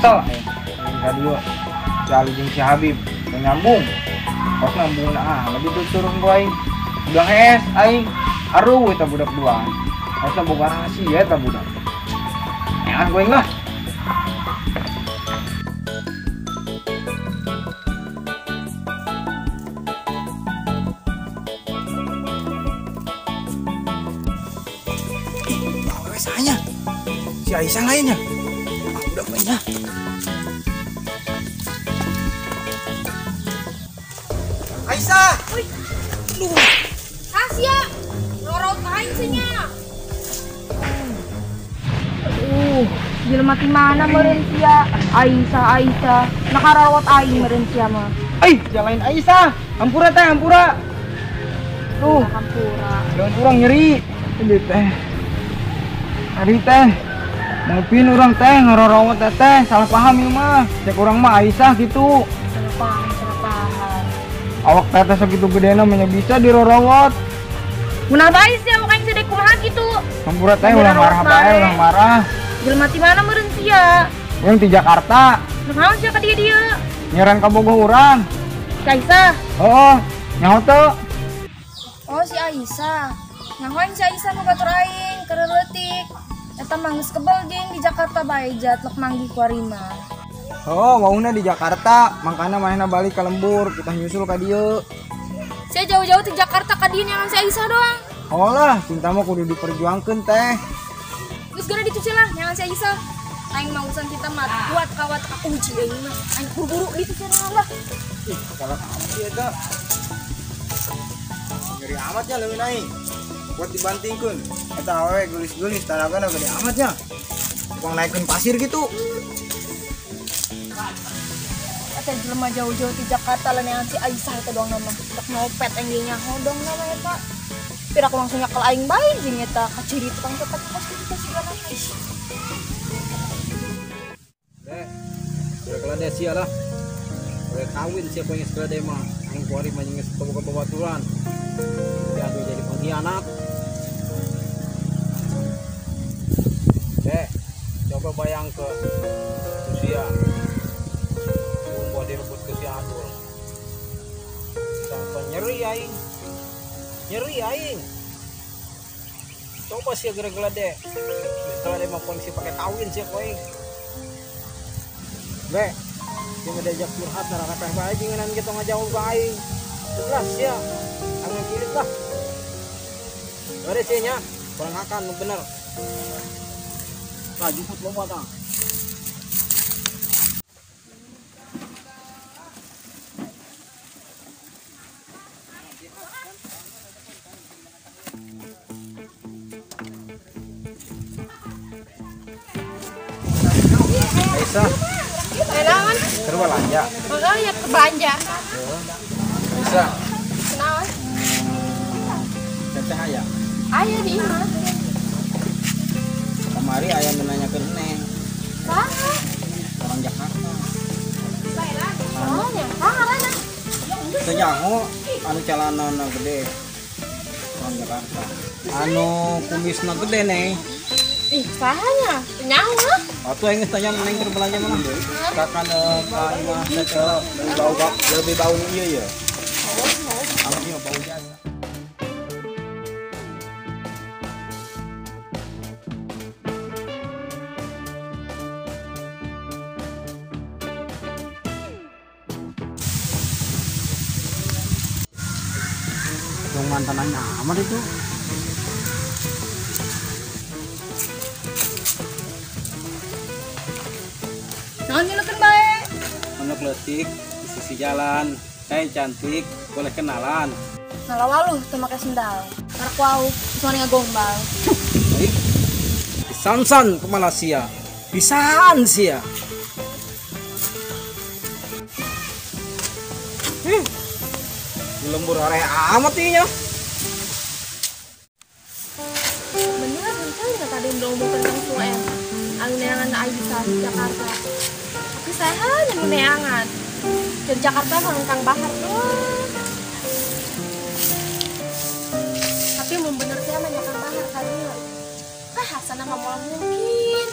hotel radio si Ali jeung si Habib nyambung kos nambung lebih tuh turun gue aing udah aing aruh eta budak duaan kos boga rahasia eta budak enak gue lah. Saya si Aisyah lainnya udah banyak. Aisyah, wih, lu, Asia, lorot kain sihnya. Jelema ti mana meureun sia? Aisyah, nakarawat aing meureun sia mah. Jalain Aisyah, hampura teh, hampura. Tuh, Hampura. jangan kurang nyeri. Ini teh. Tadi teh, mungkin orang teh ngarawat teh salah paham ieu mah. Cek urang mah Aisyah gitu. Salah paham. Awak teh sakitu gedena mah bisa dirorawat. Munah bae sia muka aing sedek kumaha kitu. Hampura teh ulah marah bae, ulah marah. Jelema ti mana meureun sia? Urang di Jakarta, Naon sia ka dieu? nyeran ka bogoh urang. Si Aisyah. Oh, nyaho teu. Oh si Aisyah, ngahoin si Aisyah nu batur aing keur leutik. Eta mah geus kebal jeung di Jakarta bae jatlek manggih ku Arima. Oh, mauna di Jakarta, makana manehna balik ka lembur, kita nyusul ka dieu. Saya jauh-jauh di Jakarta ka dieu nyangan si Aisyah doang. Oh lah, cinta mah kudu diperjuangkeun teh. Geus gara dicuci lah nyangan si Aisyah. Aing mah urusan kita mah buat kawat ka kunci aing mah. Aing buru-buru dicuci lah. Ih, salah amat ieu eta. Ngeri amatnya leuwih naik. Buat dibantingkeun. Eta awewe gelis-gelis tanagana gede amatnya. Tukang naikeun pasir gitu. Eta jelema jauh-jauh di Jakarta lah nyangan si Aisyah eta doang nama. Dak nyopet aing ge nyaho dong nama eta. Pira aku langsung nyakel aing bae jeung eta kaciri tukang copet kos gitu segala. deh, udah kalau dia sia lah, udah kawin siapa yang sekolah dia mah, yang kuari mah yang sebawa baturan, dia aduh jadi pengkhianat. Deh, coba bayang ke usia, buat direbut ke si Adul, sampai nyeri aing. Coba sih gara-gara deh, setelah dia mau kondisi pakai kawin sih koing. Be, dia mau diajak curhat nara repeh bae jingenan kita ngajauh ke aing. Jelas ya, angin kilit lah. Beres sih nya, kurang akan bener. Nah, jemput lo buat ah. Aisyah, Enakan, terbelanja. makanya ya terbelanja. Aisyah, Kenaon? teteh aya. Aya di imah. Kemari ayah menanya ke Neng, Sana. orang Jakarta. Soalnya, sana. Senyaho anu calanana gede. Orang Jakarta. Anu kumisna gede Neng. Ih, sahanya. Nyaho lah. Waktu yang tanya Neng terbelanja mana? Kakan ka imah lebih bau ieu ya. Anu ieu bau jasa. Yang mantan amat itu. Naon ngilukeun bae. Anak letik di sisi jalan, cantik, boleh kenalan. Nalawaluh teu make sendal. Karek wau, soalnya ngagombal. Baik. Disansan ke Malaysia. Pisan sia. Di lembur area amat inya. Bener kali kata ada yang udah ngomong tentang suem. Anu neangan Aisyah di Jakarta. Tapi saya hanya neangan. Dari Jakarta sama Kang Bahar doang. Tapi mau bener saya sama Kang Bahar kali ya. Hasan mah mau mungkin.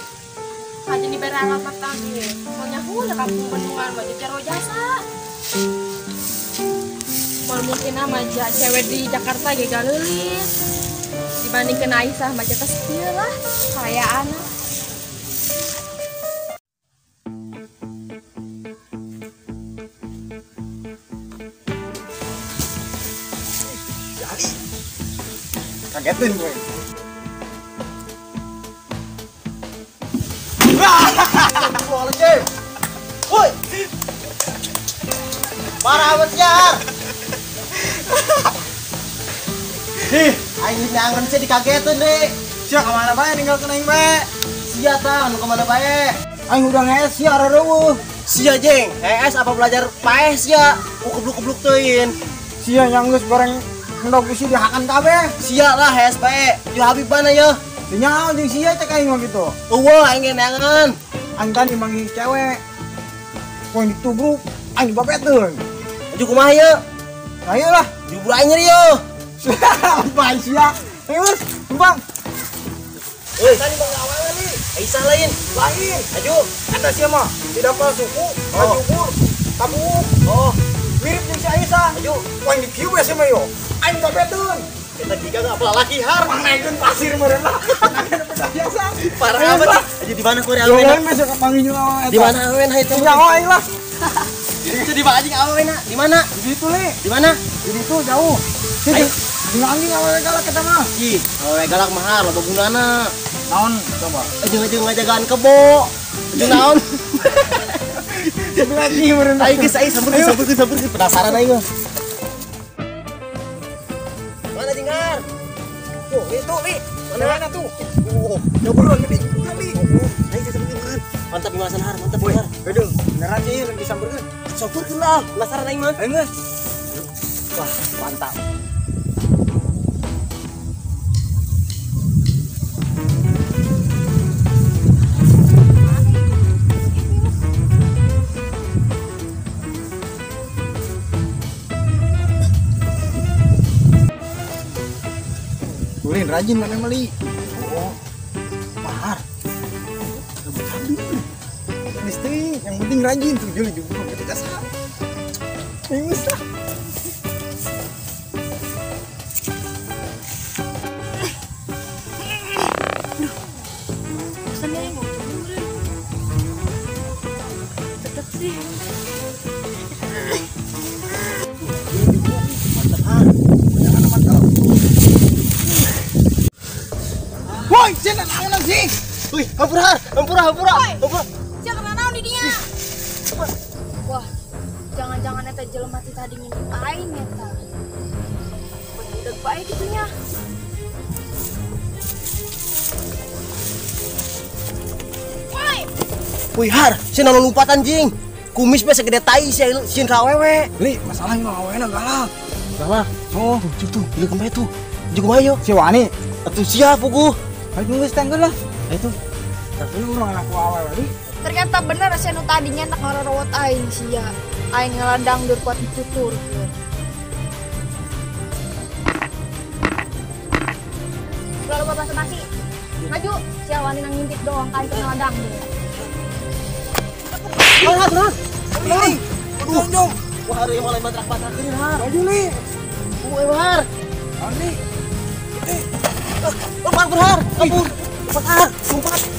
Aja nih diberi alamat lagi. Soalnya aku udah kampung Bandungan mau caro jasa. Mal mungkin nama aja cewek di Jakarta gak leulis. Dibandingkan Aisyah mah jata sepieu lah kayak anak. Kagetin gue. Woi. Parah amat Jar. Nih, Aing nyangan sih dikagetin deh. sia kemana bae ninggal aing bae. Sia tah nu kemana bae? Aing udah nges sia rareueuh. Sia jeng. Apa belajar paes ya? Kebluk-kebluk teuin. Sia yang geus goreng hendok isi dihakan kabeh. Sia lah bae. Yo Habib mana ya? Tinggal jeung sia cek aing mah gitu. Eueuh aing nyangan. Aing tadi manggil cewek. Poin ditubruk, aing bapeteun. Aju kumaha ya? Ayolah. Jubur aing nyeri yo. Apaan sia? Ayo, Bang. Woi, tadi bang awalnya nih. Aisyah lain. Lain. Aju. Kata sia mah tidak apa suku, jubur, tabuk. Oh, Mirip jeung si Aisyah. aju. Poin di kieu sia mah yo. Aing bapeteun. Kita giga enggak apa lagi har. Pangaekeun pasir meureun lah. Biasa. Parah amat. Aju di mana korea Awen awen? masih kepanggil juga Di mana awen hai teh? Nyawa aing lah. Itu di anjing awen di mana? Di situ li. Di mana? Di situ jauh. Sini. Di anjing awewe galak kita mah. Ih, awe galak mahal loba gunana. Naon coba? Ujung-ujung ngajagaan kebo. Ujung naon? Lagi meureun. Aing geus aing sampeurkeun penasaran aing mah. Mana Jinggar? Tuh, itu li. Mana tuh? Oh, nyobrol gede. Aing sampeurkeun. Mantap gimana har, mantap har. Beudeuh, beneran sih lebih sampeurkeun. Sampeurkeun lah, penasaran aing mah. Aing geus. Wah, mantap. Ulin rajin mana meli. Oh. Mahar. Mesti yang penting rajin tuh juli juga ketika sah. Ini sah. Bosannya yang mau cemburu. Tetep sih. Woi, jangan naon sih. Wih, hampura. Jangan naon di dinya. Wah, jangan-jangan eta jelema ti tadi ngintip aing eta. Udah baik gitunya. Woi, Wih, har, si nolong lupat anjing. Kumis mah segede tai si awewe. Li, masalahnya mah awena galak. Salah. Oh, Tuh, ini kemana tuh? Juga mayo. si Wani. Atuh siap pugu. Ayo geus tanggal lah. Itu. Tapi urang anak awewe li. ternyata bener si anu tadinya tak ngarorowot aing sia. Aing ngeladang dur kuat ditutur. Kalau bapak semasi, maju. Si Awani nang ngintip doang kan ngeladang dia. Har. Aduh, dong. Wah, hari yang mulai batrak-batrak ini, har. Maju li. Har. Ani. Lompat berhar. Kabur. Cepat, har. Lompat.